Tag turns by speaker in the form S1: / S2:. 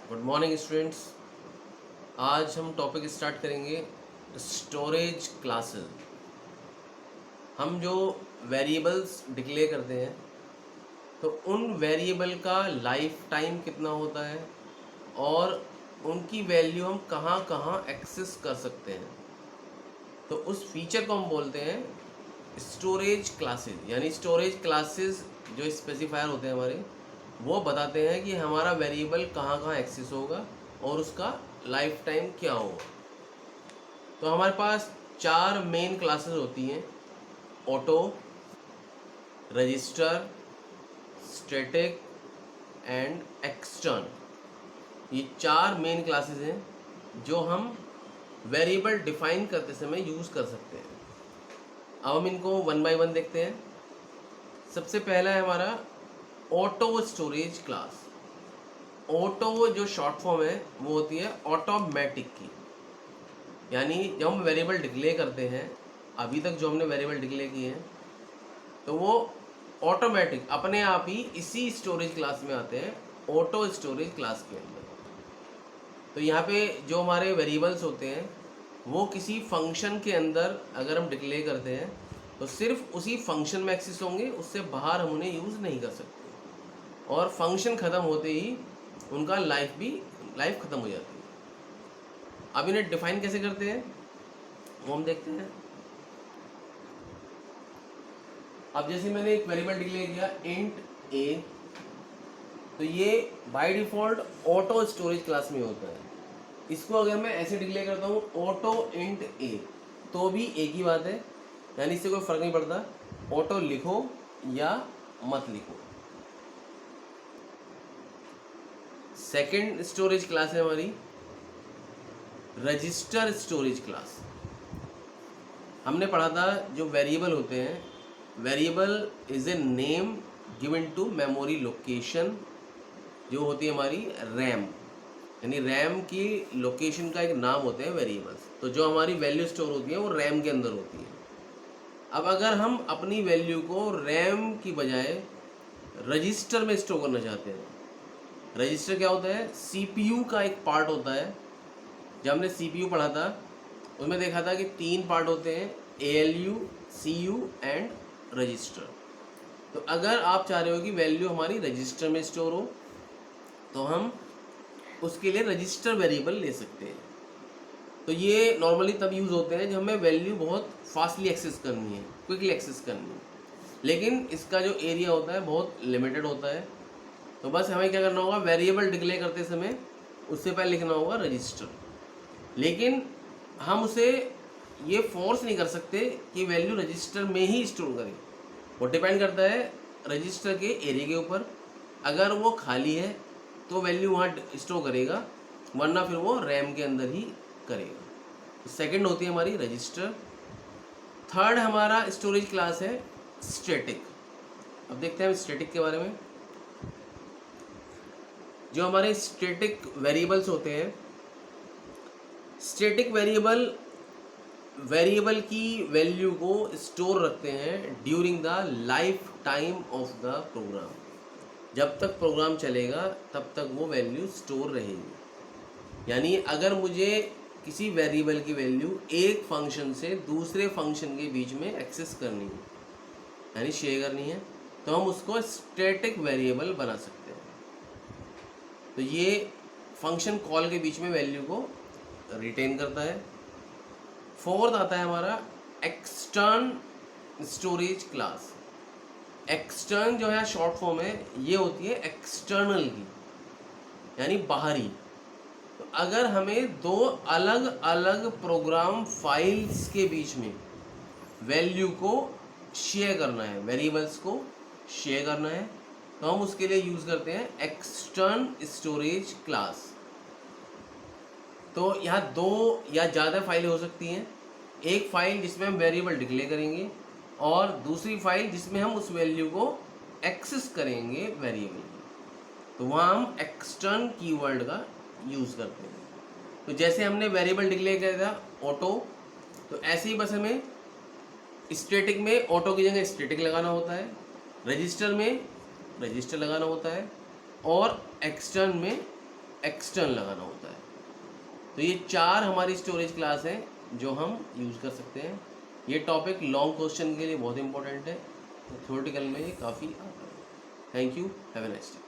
S1: Good morning students. आज हम topic start करेंगे स्टोरेज क्लासेस। हम जो वेरिएबल्स डिक्लेयर करते हैं तो उन वेरिएबल का लाइफ टाइम कितना होता है और उनकी वैल्यू हम कहाँ कहाँ एक्सेस कर सकते हैं, तो उस फीचर को हम बोलते हैं स्टोरेज क्लासेस। यानी स्टोरेज क्लासेस जो स्पेसिफायर होते हैं हमारे, वो बताते हैं कि हमारा वेरिएबल कहाँ कहाँ एक्सेस होगा और उसका लाइफ टाइम क्या होगा। तो हमारे पास चार मेन क्लासेस होती हैं: auto, register, static and extern. ये चार मेन क्लासेस हैं जो हम वेरिएबल डिफाइन करते समय यूज़ कर सकते हैं। अब हम इनको वन बाय वन देखते हैं। सबसे पहला है हमारा ऑटो स्टोरेज क्लास। ऑटो जो शॉर्ट फॉर्म है वो होती है ऑटोमेटिक की। यानी जब हम वेरिएबल डिक्लेयर करते हैं, अभी तक जो हमने वेरिएबल डिक्लेयर किए हैं, तो वो ऑटोमेटिक अपने आप ही इसी स्टोरेज क्लास में आते हैं, ऑटो स्टोरेज क्लास के अंदर। तो यहाँ पे जो हमारे वेरिएबल्स होते हैं वो किसी फंक्शन के अंदर अगर हम डिक्लेयर करते हैं तो सिर्फ उसी फंक्शन में एक्सेस होंगे, उससे बाहर हम उन्हें यूज़ नहीं कर सकते। और फंक्शन ख़त्म होते ही उनका लाइफ ख़त्म हो जाती है। अब इन्हें डिफाइन कैसे करते हैं वो हम देखते हैं। अब जैसे मैंने एक वेरिएबल डिक्लेयर किया इंट ए, तो ये by default auto storage class में होता है। इसको अगर मैं ऐसे डिक्लेयर करता हूँ ऑटो इंट ए, तो भी एक ही बात है, यानी इससे कोई फ़र्क नहीं पड़ता ऑटो लिखो या मत लिखो। सेकेंड स्टोरेज क्लास है हमारी रजिस्टर स्टोरेज क्लास। हमने पढ़ा था जो वेरिएबल होते हैं, variable is a name given to memory location, जो होती है हमारी रैम। यानी रैम की लोकेशन का एक नाम होते हैं वेरिएबल्स। तो जो हमारी वैल्यू स्टोर होती है वो रैम के अंदर होती है। अब अगर हम अपनी वैल्यू को रैम की बजाय रजिस्टर में स्टोर करना चाहते हैं, रजिस्टर क्या होता है? सीपीयू का एक पार्ट होता है। जब हमने सीपीयू पढ़ा था उसमें देखा था कि तीन पार्ट होते हैं, एएलयू, सीयू एंड रजिस्टर। तो अगर आप चाह रहे हो कि वैल्यू हमारी रजिस्टर में स्टोर हो तो हम उसके लिए रजिस्टर वेरिएबल ले सकते हैं। तो ये नॉर्मली तब यूज़ होते हैं जब हमें वैल्यू बहुत फास्टली एक्सेस करनी है, क्विकली एक्सेस करनी है, लेकिन इसका जो एरिया होता है बहुत लिमिटेड होता है। तो बस हमें क्या करना होगा, वेरिएबल डिक्लेयर करते समय उससे पहले लिखना होगा रजिस्टर। लेकिन हम उसे ये फोर्स नहीं कर सकते कि वैल्यू रजिस्टर में ही स्टोर करें। वो डिपेंड करता है रजिस्टर के एरिया के ऊपर। अगर वो खाली है तो वैल्यू वहाँ स्टोर करेगा, वरना फिर वो रैम के अंदर ही करेगा। सेकंड होती है हमारी रजिस्टर। थर्ड हमारा स्टोरेज क्लास है स्टैटिक। अब देखते हैं हम स्टैटिक के बारे में। जो हमारे स्टैटिक वेरिएबल्स होते हैं, स्टैटिक वेरिएबल की वैल्यू को स्टोर रखते हैं during the life time of the program. जब तक प्रोग्राम चलेगा तब तक वो वैल्यू स्टोर रहेगी। यानी अगर मुझे किसी वेरिएबल की वैल्यू एक फंक्शन से दूसरे फंक्शन के बीच में एक्सेस करनी है, यानी शेयर करनी है, तो हम उसको स्टैटिक वेरिएबल बना सकते हैं। तो ये फंक्शन कॉल के बीच में वैल्यू को रिटेन करता है। फोर्थ आता है हमारा एक्सटर्न स्टोरेज क्लास। एक्सटर्न जो है शॉर्ट फॉर्म है, ये होती है एक्सटर्नल की, यानी बाहरी। तो अगर हमें दो अलग अलग प्रोग्राम फाइल्स के बीच में वैल्यू को शेयर करना है, वेरिएबल्स को शेयर करना है, तो हम उसके लिए यूज़ करते हैं एक्सटर्न स्टोरेज क्लास। तो यहाँ दो या ज़्यादा फाइलें हो सकती हैं। एक फाइल जिसमें हम वेरिएबल डिक्लेयर करेंगे और दूसरी फाइल जिसमें हम उस वैल्यू को एक्सेस करेंगे वेरिएबल की। तो वहाँ हम एक्सटर्न कीवर्ड का यूज़ करते हैं। तो जैसे हमने वेरिएबल डिक्लेयर किया था ऑटो, तो ऐसे ही बस हमें स्टैटिक में ऑटो की जगह स्टैटिक लगाना होता है, रजिस्टर में रजिस्टर लगाना होता है, और एक्सटर्न में एक्सटर्नल लगाना होता है। तो ये 4 हमारी स्टोरेज क्लास हैं जो हम यूज़ कर सकते हैं। ये टॉपिक लॉन्ग क्वेश्चन के लिए बहुत इंपॉर्टेंट है, तो थ्योरेटिकल में ये काफ़ी आता है। Thank you, have a nice day.